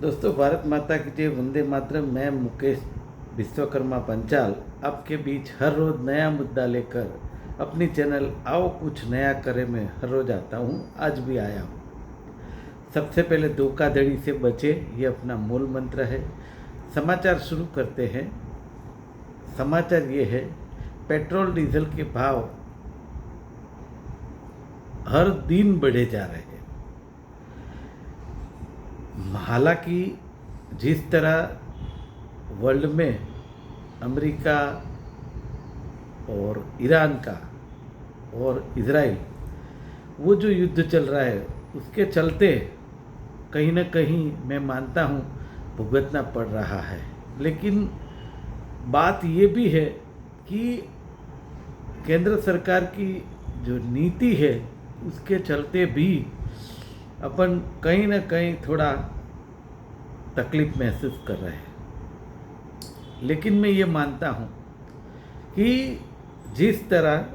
दोस्तों, भारत माता की जय, वंदे मातरम। मैं मुकेश विश्वकर्मा पंचाल आपके बीच हर रोज़ नया मुद्दा लेकर अपनी चैनल आओ कुछ नया करे में हर रोज़ आता हूँ। आज भी आया हूँ। सबसे पहले धोखाधड़ी से बचे, ये अपना मूल मंत्र है। समाचार शुरू करते हैं। समाचार ये है, पेट्रोल डीजल के भाव हर दिन बढ़े जा रहे हैं। हालांकि जिस तरह वर्ल्ड में अमेरिका और ईरान का और इजराइल वो जो युद्ध चल रहा है, उसके चलते कहीं ना कहीं मैं मानता हूँ भुगतना पड़ रहा है। लेकिन बात ये भी है कि केंद्र सरकार की जो नीति है उसके चलते भी अपन कहीं ना कहीं थोड़ा तकलीफ महसूस कर रहे हैं। लेकिन मैं ये मानता हूँ कि जिस तरह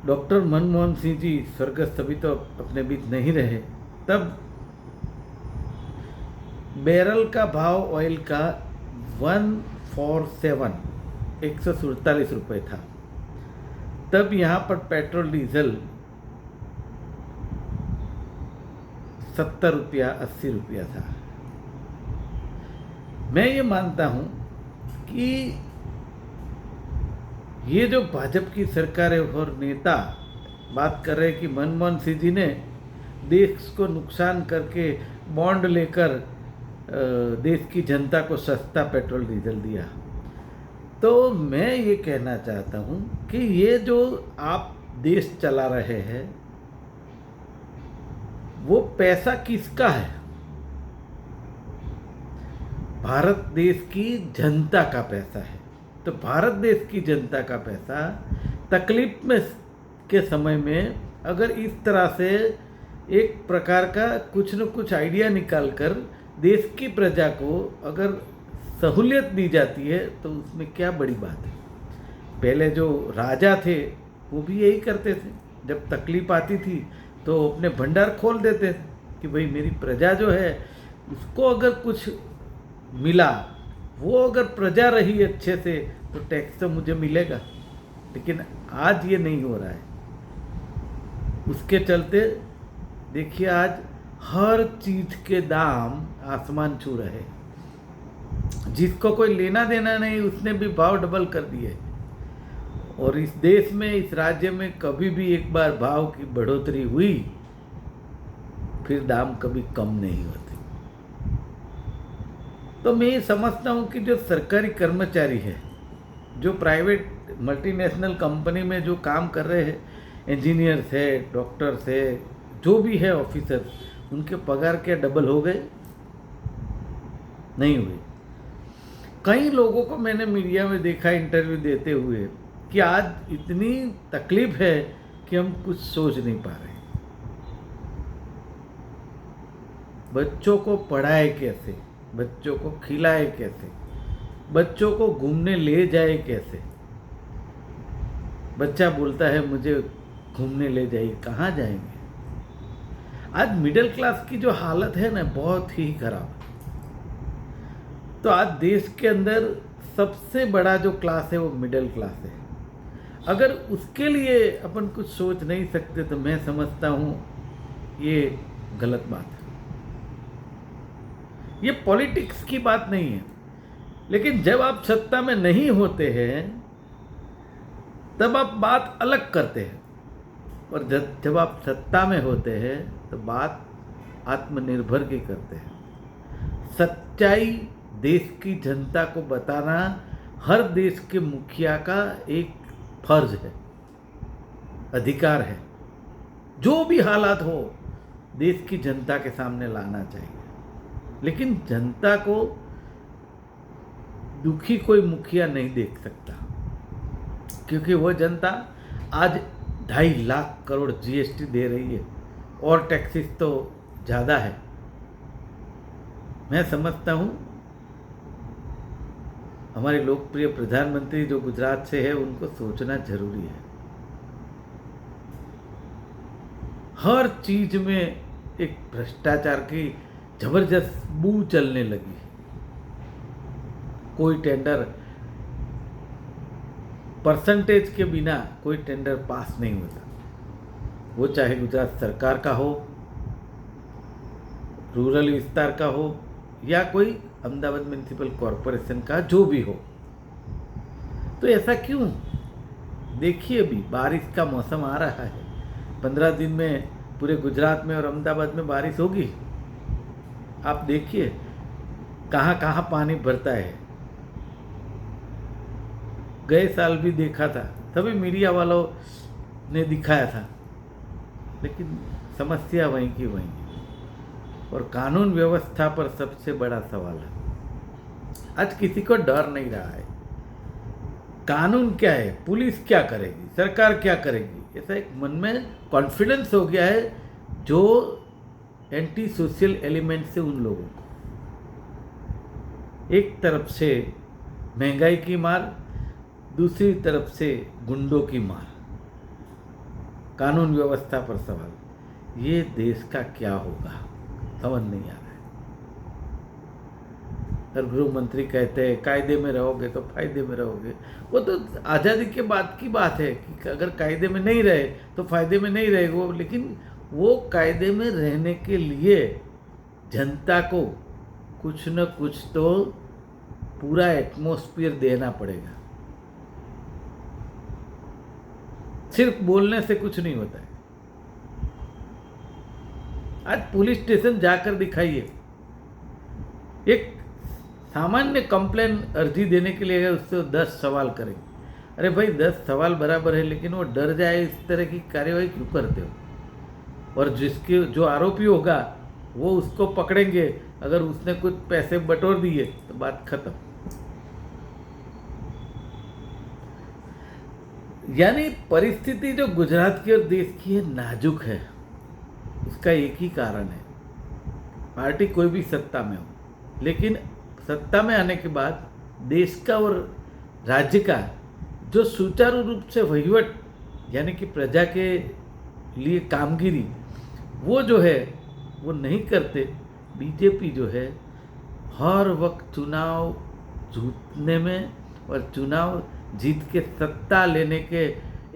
डॉक्टर मनमोहन सिंह जी स्वर्गस्थ अभी तो अपने बीच नहीं रहे, तब बैरल का भाव ऑयल का 147 रुपये था। तब यहाँ पर पेट्रोल डीजल 70 रुपया 80 रुपया था। मैं ये मानता हूँ कि ये जो भाजपा की सरकार है और नेता बात कर रहे हैं कि मनमोहन सिंह जी ने देश को नुकसान करके बॉन्ड लेकर देश की जनता को सस्ता पेट्रोल डीजल दिया, तो मैं ये कहना चाहता हूँ कि ये जो आप देश चला रहे हैं वो पैसा किसका है? भारत देश की जनता का पैसा है। तो भारत देश की जनता का पैसा तकलीफ में के समय में अगर इस तरह से एक प्रकार का कुछ न कुछ आइडिया निकाल कर देश की प्रजा को अगर सहूलियत दी जाती है तो उसमें क्या बड़ी बात है। पहले जो राजा थे वो भी यही करते थे, जब तकलीफ आती थी तो अपने भंडार खोल देते थे कि भाई मेरी प्रजा जो है उसको अगर कुछ मिला, वो अगर प्रजा रही अच्छे से तो टैक्स तो मुझे मिलेगा। लेकिन आज ये नहीं हो रहा है। उसके चलते देखिए आज हर चीज़ के दाम आसमान छू रहे हैं। जिसको कोई लेना देना नहीं उसने भी भाव डबल कर दिए। और इस देश में, इस राज्य में कभी भी एक बार भाव की बढ़ोतरी हुई फिर दाम कभी कम नहीं होते। तो मैं ये समझता हूँ कि जो सरकारी कर्मचारी है, जो प्राइवेट मल्टीनेशनल कंपनी में जो काम कर रहे हैं, इंजीनियर्स है, डॉक्टर्स है, जो भी है ऑफिसर, उनके पगार क्या डबल हो गए? नहीं हुए। कई लोगों को मैंने मीडिया में देखा इंटरव्यू देते हुए कि आज इतनी तकलीफ है कि हम कुछ सोच नहीं पा रहे। बच्चों को पढ़ाए कैसे, बच्चों को खिलाए कैसे, बच्चों को घूमने ले जाए कैसे। बच्चा बोलता है मुझे घूमने ले जाइए, कहाँ जाएंगे? आज मिडिल क्लास की जो हालत है ना, बहुत ही खराब। तो आज देश के अंदर सबसे बड़ा जो क्लास है वो मिडिल क्लास है। अगर उसके लिए अपन कुछ सोच नहीं सकते तो मैं समझता हूँ ये गलत बात है। ये पॉलिटिक्स की बात नहीं है। लेकिन जब आप सत्ता में नहीं होते हैं तब आप बात अलग करते हैं, और जब आप सत्ता में होते हैं तो बात आत्मनिर्भर की करते हैं। सच्चाई देश की जनता को बताना हर देश के मुखिया का एक फर्ज है, अधिकार है। जो भी हालात हो देश की जनता के सामने लाना चाहिए। लेकिन जनता को दुखी कोई मुखिया नहीं देख सकता, क्योंकि वह जनता आज 2.5 लाख करोड़ जीएसटी दे रही है और टैक्सेस तो ज़्यादा है। मैं समझता हूँ हमारे लोकप्रिय प्रधानमंत्री जो गुजरात से है उनको सोचना जरूरी है। हर चीज में एक भ्रष्टाचार की जबरदस्त बू चलने लगी। कोई टेंडर परसेंटेज के बिना कोई टेंडर पास नहीं होता, वो चाहे गुजरात सरकार का हो, रूरल विस्तार का हो, या कोई अहमदाबाद म्यूनिसिपल कॉरपोरेशन का जो भी हो। तो ऐसा क्यों? देखिए, अभी बारिश का मौसम आ रहा है, 15 दिन में पूरे गुजरात में और अहमदाबाद में बारिश होगी। आप देखिए कहाँ कहाँ पानी भरता है। गए साल भी देखा था, सभी मीडिया वालों ने दिखाया था, लेकिन समस्या वहीं की वहीं है। और कानून व्यवस्था पर सबसे बड़ा सवाल है। आज किसी को डर नहीं रहा है। कानून क्या है, पुलिस क्या करेगी, सरकार क्या करेगी, ऐसा एक मन में कॉन्फिडेंस हो गया है जो एंटी सोशल एलिमेंट से उन लोगों को। एक तरफ से महंगाई की मार, दूसरी तरफ से गुंडों की मार, कानून व्यवस्था पर सवाल। ये देश का क्या होगा समझ नहीं आ रहा है। और गृह मंत्री कहते हैं कायदे में रहोगे तो फायदे में रहोगे। वो तो आज़ादी के बाद की बात है कि अगर कायदे में नहीं रहे तो फायदे में नहीं रहेगा, लेकिन वो कायदे में रहने के लिए जनता को कुछ न कुछ तो पूरा एटमॉस्फेयर देना पड़ेगा। सिर्फ बोलने से कुछ नहीं होता है। आज पुलिस स्टेशन जाकर दिखाइए, एक सामान्य कंप्लेन अर्जी देने के लिए अगर उससे 10 सवाल करेंगे, अरे भाई 10 सवाल बराबर है, लेकिन वो डर जाए इस तरह की कार्यवाही क्यों करते हो? और जिसके जो आरोपी होगा वो उसको पकड़ेंगे, अगर उसने कुछ पैसे बटोर दिए तो बात खत्म। यानी परिस्थिति जो गुजरात की और देश की है नाजुक है। उसका एक ही कारण है, पार्टी कोई भी सत्ता में हो, लेकिन सत्ता में आने के बाद देश का और राज्य का जो सुचारू रूप से वहीवट यानी कि प्रजा के लिए कामगिरी वो जो है वो नहीं करते। बीजेपी जो है हर वक्त चुनाव जीतने में और चुनाव जीत के सत्ता लेने के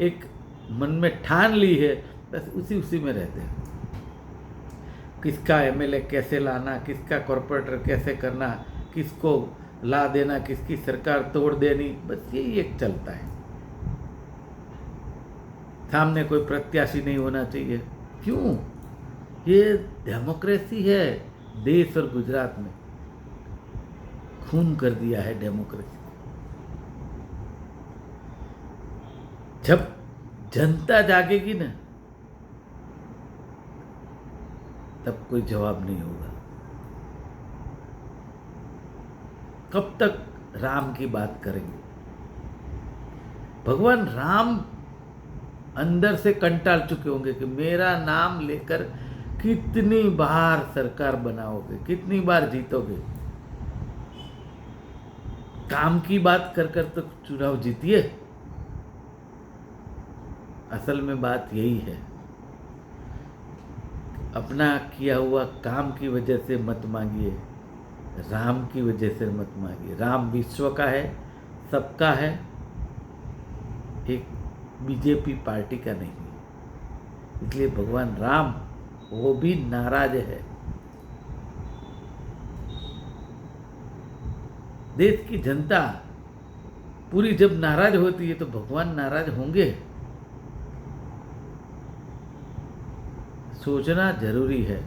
एक मन में ठान ली है, बस उसी में रहते हैं। किसका एमएलए कैसे लाना, किसका कॉरपोरेटर कैसे करना, किसको ला देना, किसकी सरकार तोड़ देनी, बस यही एक चलता है। सामने कोई प्रत्याशी नहीं होना चाहिए। क्यों? ये डेमोक्रेसी है। देश और गुजरात में खून कर दिया है डेमोक्रेसी। जब जनता जागेगी ना तब कोई जवाब नहीं होगा। कब तक राम की बात करेंगे? भगवान राम अंदर से कंटाल चुके होंगे कि मेरा नाम लेकर कितनी बार सरकार बनाओगे, कितनी बार जीतोगे। काम की बात कर कर तो चुनाव जीतिए। असल में बात यही है, अपना किया हुआ काम की वजह से मत मांगिए, राम की वजह से मत मांगिए। राम विश्व का है, सबका है, एक बीजेपी पार्टी का नहीं। इसलिए भगवान राम वो भी नाराज है। देश की जनता पूरी जब नाराज होती है तो भगवान नाराज होंगे। सोचना जरूरी है,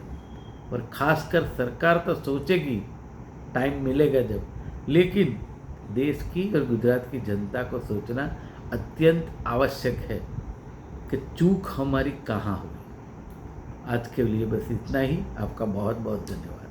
और खासकर सरकार तो सोचेगी, टाइम मिलेगा जब, लेकिन देश की और गुजरात की जनता को सोचना अत्यंत आवश्यक है कि चूक हमारी कहाँ हुई। आज के लिए बस इतना ही। आपका बहुत बहुत धन्यवाद।